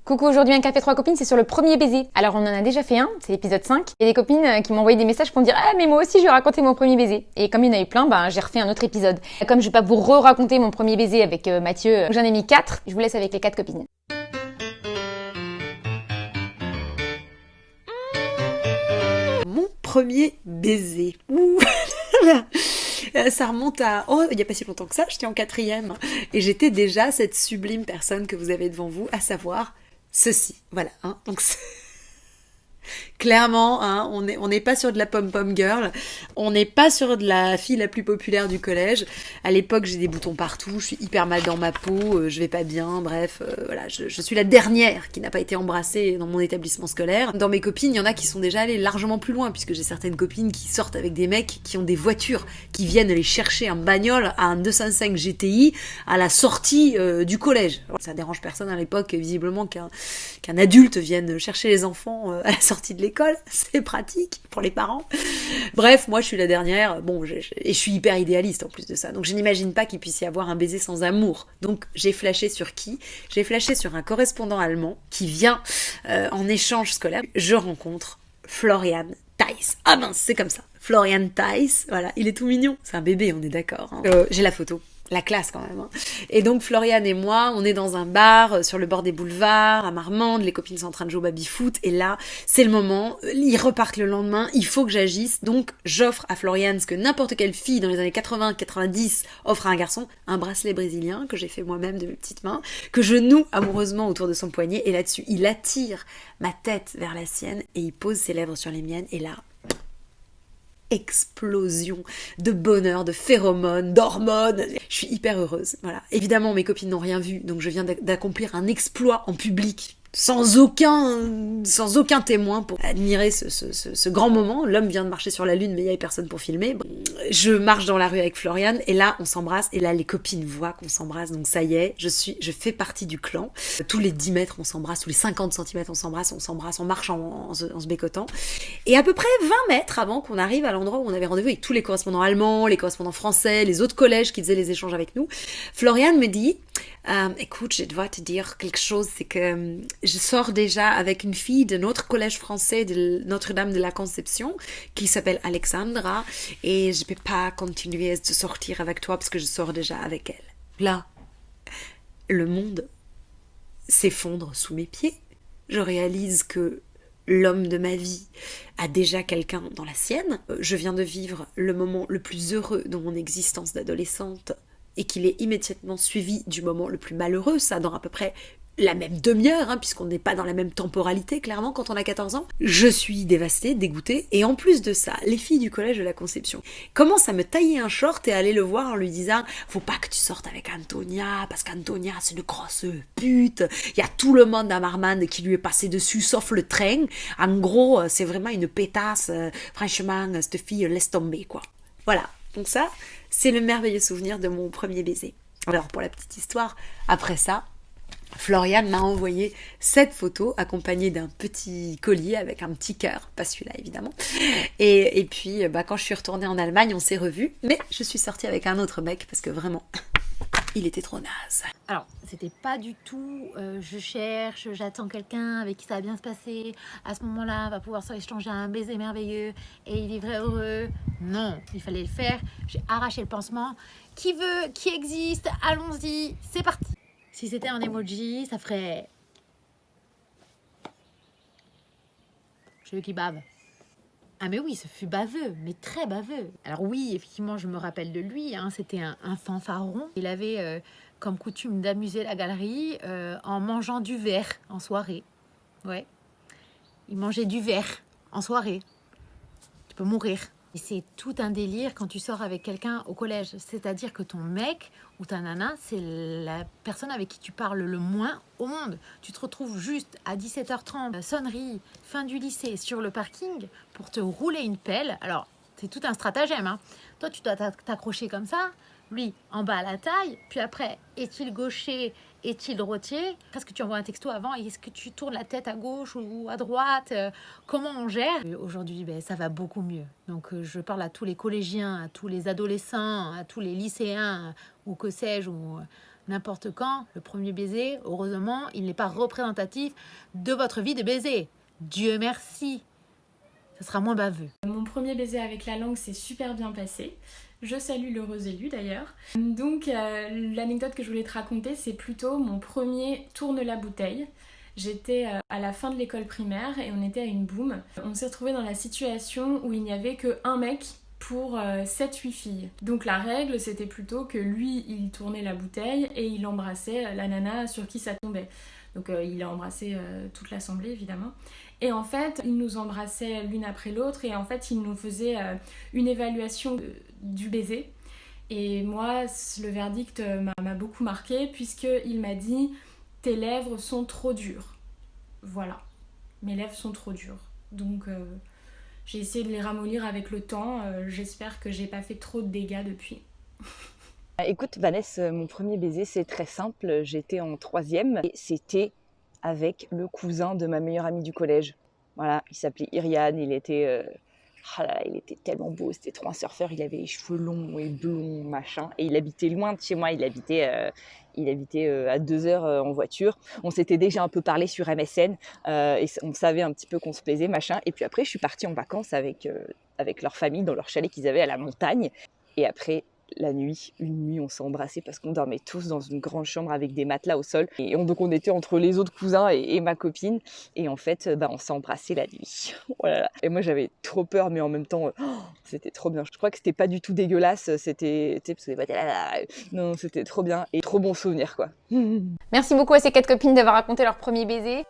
Coucou, aujourd'hui un café 3 copines, c'est sur le premier baiser. Alors on en a déjà fait un, c'est l'épisode 5. Il y a des copines qui m'ont envoyé des messages pour me dire « Ah mais moi aussi je vais raconter mon premier baiser ». Et comme il y en a eu plein, j'ai refait un autre épisode. Comme je vais pas vous raconter mon premier baiser avec Mathieu, j'en ai mis 4. Je vous laisse avec les 4 copines. Mon premier baiser. Ouh. Ça remonte à... Oh, il n'y a pas si longtemps que ça, j'étais en 4e. Et j'étais déjà cette sublime personne que vous avez devant vous, à savoir ceci. Voilà. Donc, clairement, on n'est pas sur de la pom-pom girl, on n'est pas sur de la fille la plus populaire du collège. À l'époque, j'ai des boutons partout, je suis hyper mal dans ma peau, je vais pas bien, bref, voilà, je suis la dernière qui n'a pas été embrassée dans mon établissement scolaire. Dans mes copines, il y en a qui sont déjà allées largement plus loin, puisque j'ai certaines copines qui sortent avec des mecs qui ont des voitures, qui viennent les chercher en bagnole à un 205 GTI à la sortie du collège. Ça dérange personne à l'époque, visiblement, qu'un adulte vienne chercher les enfants à la sortie de l'école, c'est pratique pour les parents. Bref, moi je suis la dernière, et je suis hyper idéaliste en plus de ça, donc je n'imagine pas qu'il puisse y avoir un baiser sans amour. Donc j'ai flashé sur qui ? J'ai flashé sur un correspondant allemand qui vient en échange scolaire. Je rencontre Florian Theiss. Ah mince, c'est comme ça. Florian Theiss, voilà, il est tout mignon. C'est un bébé, on est d'accord. J'ai la photo. La classe quand même. Et donc Florian et moi, on est dans un bar sur le bord des boulevards, à Marmande, les copines sont en train de jouer au baby-foot, et là, c'est le moment, ils repartent le lendemain, il faut que j'agisse, donc j'offre à Florian ce que n'importe quelle fille dans les années 80-90 offre à un garçon, un bracelet brésilien que j'ai fait moi-même de mes petites mains, que je noue amoureusement autour de son poignet, et là-dessus, il attire ma tête vers la sienne, et il pose ses lèvres sur les miennes, et là... explosion de bonheur, de phéromones, d'hormones. Je suis hyper heureuse, voilà. Évidemment, mes copines n'ont rien vu, donc je viens d'accomplir un exploit en public, sans aucun témoin pour admirer ce grand moment. L'homme vient de marcher sur la lune, mais il n'y avait personne pour filmer. Je marche dans la rue avec Florian, et là, on s'embrasse, et là, les copines voient qu'on s'embrasse, donc ça y est, je fais partie du clan. Tous les 10 mètres, on s'embrasse, tous les 50 centimètres, on s'embrasse, on marche en se bécotant. Et à peu près 20 mètres avant qu'on arrive à l'endroit où on avait rendez-vous avec tous les correspondants allemands, les correspondants français, les autres collèges qui faisaient les échanges avec nous, Florian me dit écoute, je dois te dire quelque chose, c'est que je sors déjà avec une fille de notre collège français de Notre-Dame de la Conception qui s'appelle Alexandra, et je peux pas continuer de sortir avec toi parce que je sors déjà avec elle. Là, le monde s'effondre sous mes pieds. Je réalise que l'homme de ma vie a déjà quelqu'un dans la sienne. Je viens de vivre le moment le plus heureux de mon existence d'adolescente, et qu'il est immédiatement suivi du moment le plus malheureux, ça dans à peu près la même demi-heure, puisqu'on n'est pas dans la même temporalité, clairement, quand on a 14 ans. Je suis dévastée, dégoûtée, et en plus de ça, les filles du collège de la Conception commencent à me tailler un short et à aller le voir en lui disant « Faut pas que tu sortes avec Antonia, parce qu'Antonia, c'est une grosse pute, il y a tout le monde à Marmande qui lui est passé dessus, sauf le train. En gros, c'est vraiment une pétasse, franchement, cette fille, laisse tomber, quoi. » Voilà, donc ça, c'est le merveilleux souvenir de mon premier baiser. Alors, pour la petite histoire, après ça, Florian m'a envoyé cette photo accompagnée d'un petit collier avec un petit cœur, pas celui-là évidemment. Et puis quand je suis retournée en Allemagne, on s'est revus, mais je suis sortie avec un autre mec parce que vraiment, il était trop naze. Alors, c'était pas du tout je cherche, j'attends quelqu'un avec qui ça va bien se passer, à ce moment-là, on va pouvoir s'échanger un baiser merveilleux et il est vrai heureux. Non, il fallait le faire, j'ai arraché le pansement. Qui veut, qui existe, allons-y, c'est parti. Si c'était un emoji, ça ferait... Je veux qu'il bave. Ah mais oui, ce fut baveux, mais très baveux. Alors oui, effectivement, je me rappelle de lui, c'était un fanfaron. Il avait comme coutume d'amuser la galerie en mangeant du verre en soirée. Ouais, il mangeait du verre en soirée. Tu peux mourir. Et c'est tout un délire quand tu sors avec quelqu'un au collège. C'est-à-dire que ton mec ou ta nana, c'est la personne avec qui tu parles le moins au monde. Tu te retrouves juste à 17h30, sonnerie, fin du lycée, sur le parking, pour te rouler une pelle. Alors, c'est tout un stratagème. Toi, tu dois t'accrocher comme ça. Lui, en bas à la taille. Puis après, est-il gaucher ? Est-il droitier ? Est-ce que tu envoies un texto avant ? Est-ce que tu tournes la tête à gauche ou à droite ? Comment on gère ? Aujourd'hui, ça va beaucoup mieux. Donc, je parle à tous les collégiens, à tous les adolescents, à tous les lycéens, ou que sais-je, ou n'importe quand, le premier baiser, heureusement, il n'est pas représentatif de votre vie de baiser. Dieu merci. Ça sera moins baveux. Mon premier baiser avec la langue s'est super bien passé. Je salue l'heureux élu d'ailleurs. Donc l'anecdote que je voulais te raconter, c'est plutôt mon premier tourne la bouteille. J'étais à la fin de l'école primaire et on était à une boum. On s'est retrouvés dans la situation où il n'y avait qu'un mec pour 7-8 filles. Donc la règle, c'était plutôt que lui, il tournait la bouteille et il embrassait la nana sur qui ça tombait. Donc il a embrassé toute l'assemblée, évidemment. Et en fait, il nous embrassait l'une après l'autre et en fait, il nous faisait une évaluation du baiser. Et moi, le verdict m'a beaucoup marqué puisqu'il m'a dit « Tes lèvres sont trop dures ». Voilà, mes lèvres sont trop dures. Donc j'ai essayé de les ramollir avec le temps. J'espère que j'ai pas fait trop de dégâts depuis. Écoute Vanessa, mon premier baiser c'est très simple, j'étais en 3e et c'était avec le cousin de ma meilleure amie du collège. Voilà, il s'appelait Irian, il était tellement beau, c'était trop un surfeur, il avait les cheveux longs et blonds, machin, et il habitait loin de chez moi, il habitait à 2 heures en voiture. On s'était déjà un peu parlé sur MSN, et on savait un petit peu qu'on se plaisait, machin, et puis après je suis partie en vacances avec leur famille dans leur chalet qu'ils avaient à la montagne, et après une nuit, on s'est embrassés parce qu'on dormait tous dans une grande chambre avec des matelas au sol. Et donc on était entre les autres cousins et ma copine. Et en fait, on s'est embrassés la nuit. Oh là là. Et moi, j'avais trop peur, mais en même temps, c'était trop bien. Je crois que c'était pas du tout dégueulasse. C'était, parce que non, c'était trop bien et trop bon souvenir, quoi. Merci beaucoup à ces 4 copines d'avoir raconté leur premier baiser.